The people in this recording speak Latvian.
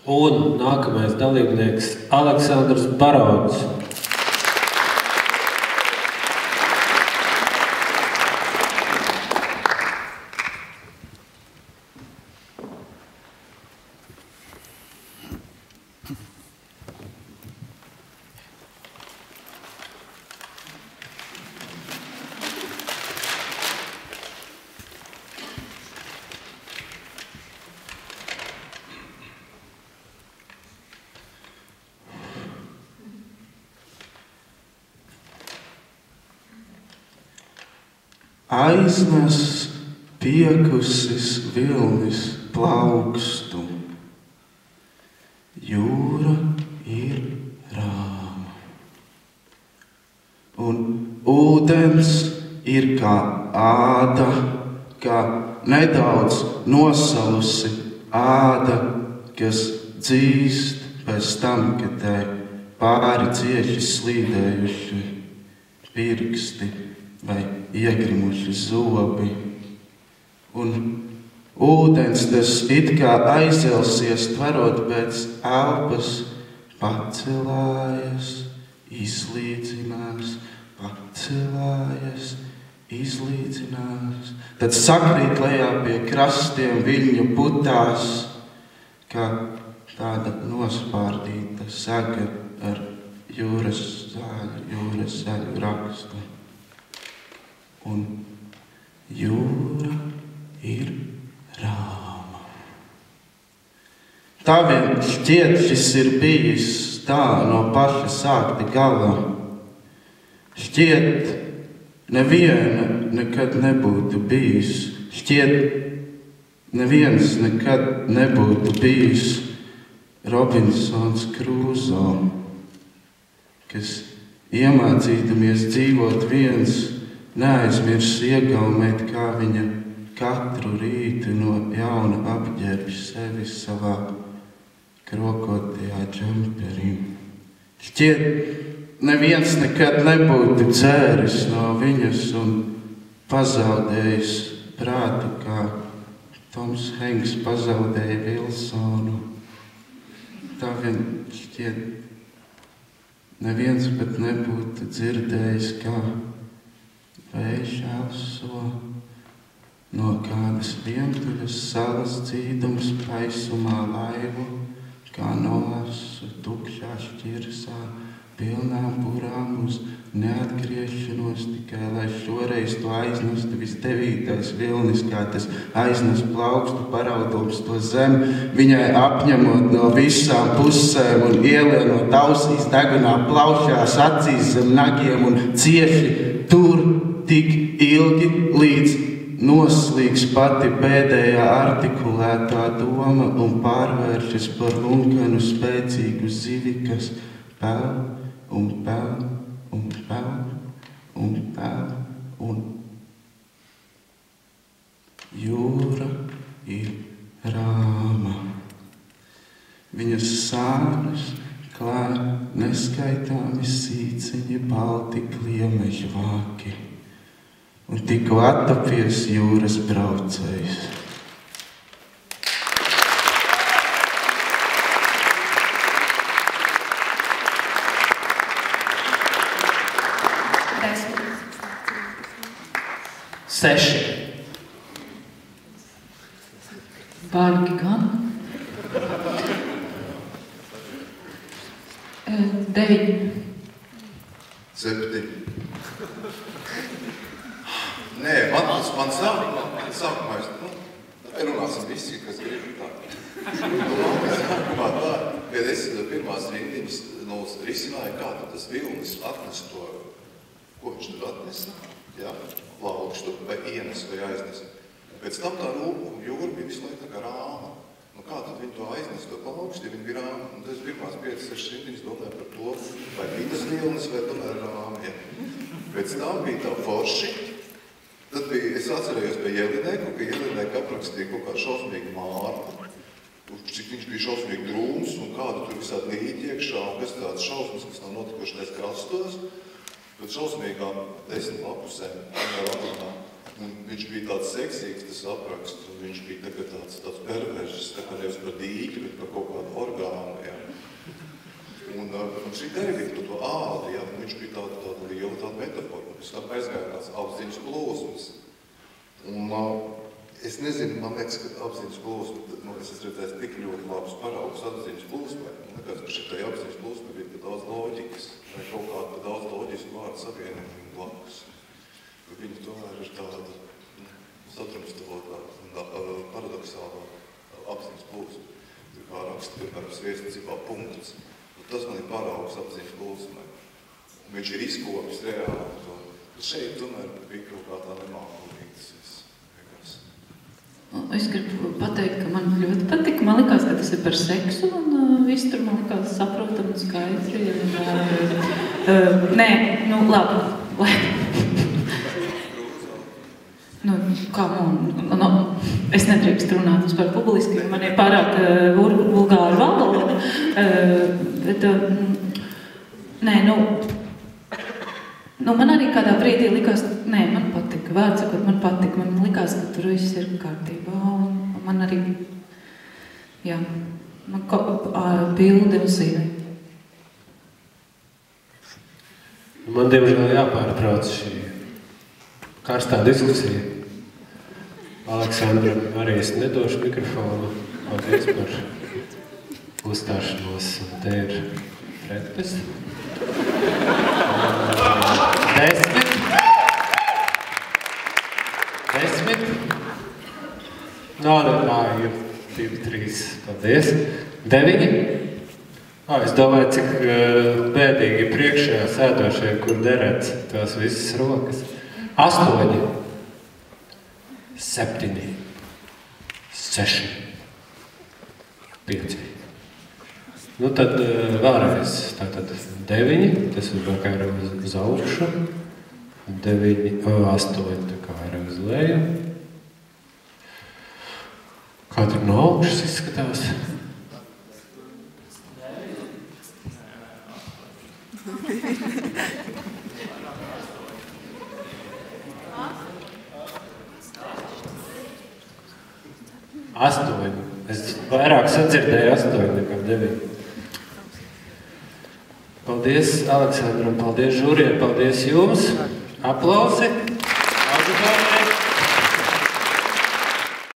Un nākamais dalībnieks Aleksandrs Barauds. Aiznes piekusis vilnis plaukstu, jūra ir rāma. Un ūdens ir kā āda, kā nedaudz nosalusi āda, kas dzīst pēc tam, kad tai pāri cieši slīdējuši pirksti vai iegrimuši zobi. Un ūdens tas it kā aizelsies, tverot pēc elpas, pacelājas, izlīdzinās, pacelājas, izlīdzinās. Tad sakrīt lejā pie krastiem viļņu putās, kā tāda nospārdīta saga ar jūras zaļu rakstu. Un jūra ir rāma. Tā vien šķiet šis ir bijis tā no paša sākta gala. Šķiet neviena nekad nebūtu bijis. Šķiet neviens nekad nebūtu bijis Robinsons Krūzo, kas iemācīdamies dzīvot viens, neaizmirs iegaumēt, kā viņa katru rītu no jauna apģērbj sevi savā krokotajā džemperī. Šķiet, neviens nekad nebūtu dzēris no viņas un pazaudējis prātu, kā Toms Henks pazaudēja Vilsonu. Tā vien šķiet, neviens pat nebūtu dzirdējis, kā vējš elso no kādas vientuļas salas dzīdums paisumā laivu, kā nolasu tukšā šķirsā, pilnām burām uz neatgriešanos, tikai lai šoreiz to aiznestu visdevītais vilnis, kā tas aiznes plaukstu paraudums to zem, viņai apņemot no visām pusēm un ielienot ausīs degunā plaušās acīs zem nagiem un cieši tur tik ilgi, līdz noslīgs pati pēdējā artikulētā doma un pārvēršas par lunkanu spēcīgu zivi, kas peld un peld un peld un peld un jūra ir rāma. Viņas sānas klāj neskaitāmi sīciņi, balti kliemežu vāki. Un tikko attapies jūras braucējs. Seši. Pārgi gan? 9. 7. Nē, man sākumā runāsim visi, kas grib tā. Sākumā tā, kad es pirmās rindiņas risināju, kā tad tas vilnis atnes to, ko viņš tur atnesa, jā, plaukstu, vai ienes, vai aiznes. Pēc tam tā jūra bija visu laiku tā kā rāma. Nu kā tad viņi to aiznes, to plaukstu, ja viņi bija rāma? Un tas pirmās 5-6 rindiņas domāju par to, vai bija tas vilnis, vai tomēr rāma, jā. Pēc tam bija tā forši. Tad es atcerējos pie Jelinieku, ka Jelinieku aprakstīja kaut kā šausmīgu mārku, cik viņš bija šausmīgi drūms un kāda tur visādi līķi iekšā un kas tāds šausmas, kas nav notikuši tais krastos, bet šausmīgām 10 lapusēm romānā. Un viņš bija tāds seksīgs, tas apraksts, un viņš bija tagad tāds perveržs, tā kā nevis par dīķi, bet par kaut kādu orgānu. šī arī bija par to ādi, jā, viņš bija tāda liela tāda metafora. Es tā aizgāju kāds apziņas plūsmas. Un es nezinu, man liekas, ka apziņas plūsma, es esmu redzējis tik ļoti labs paraugs apziņas plūsmai. Man liekas, ka šitai apziņas plūsmai bija pat daudz loģikas, vai kaut kāda pat daudz loģisku vārdu savienību blakus. Viņa tomēr ir tāda sadrumstalotā un paradoxālā apziņas plūsma. Tā kā raksta, piemēram, sviestniecībā punkts. Un tas man ir paraugs apziņas plūsmai. Un viņš ir izkopis reāli to. Šeit tomēr bija kaut kā tā nemākulītas. Es gribu pateikt, ka man ļoti patika. Man likās, ka tas ir par seksu, un viss tur man likās saprotam un skaidri. Nē, nu labi. Nu, kā man, es nedrīkst runāt par publiski, man ir pārāk vulgāra valoda, bet, nē, man arī kādā brīdī likās, man patika, vārds sakot, man patika, man likās, ka tur viss ir kārtībā, un man arī, jā, man bildi un zīmē. Man diemžēl jāpārtrauc šī karstā diskusija. Aleksandram arī es nedošu mikrofonu. Paldies par uzstāšanos. Te ir pretpes. 10. Ir 2, 3. Paldies. 9. Es domāju, cik bēdīgi priekšējā sēdošie, kur derēts tās visas rokas. 8, 7, 6, 5. Nu tad vēlreiz, tātad 9, tas ir kā ir uz augšu, 9, 8, tā kā ir uz leju. Kā tur no augšas izskatās? Astoņi. Es vairāk sadzirdēju 8 nekā 9. Paldies Aleksandram, paldies žūrijai, paldies jums. Aplausi.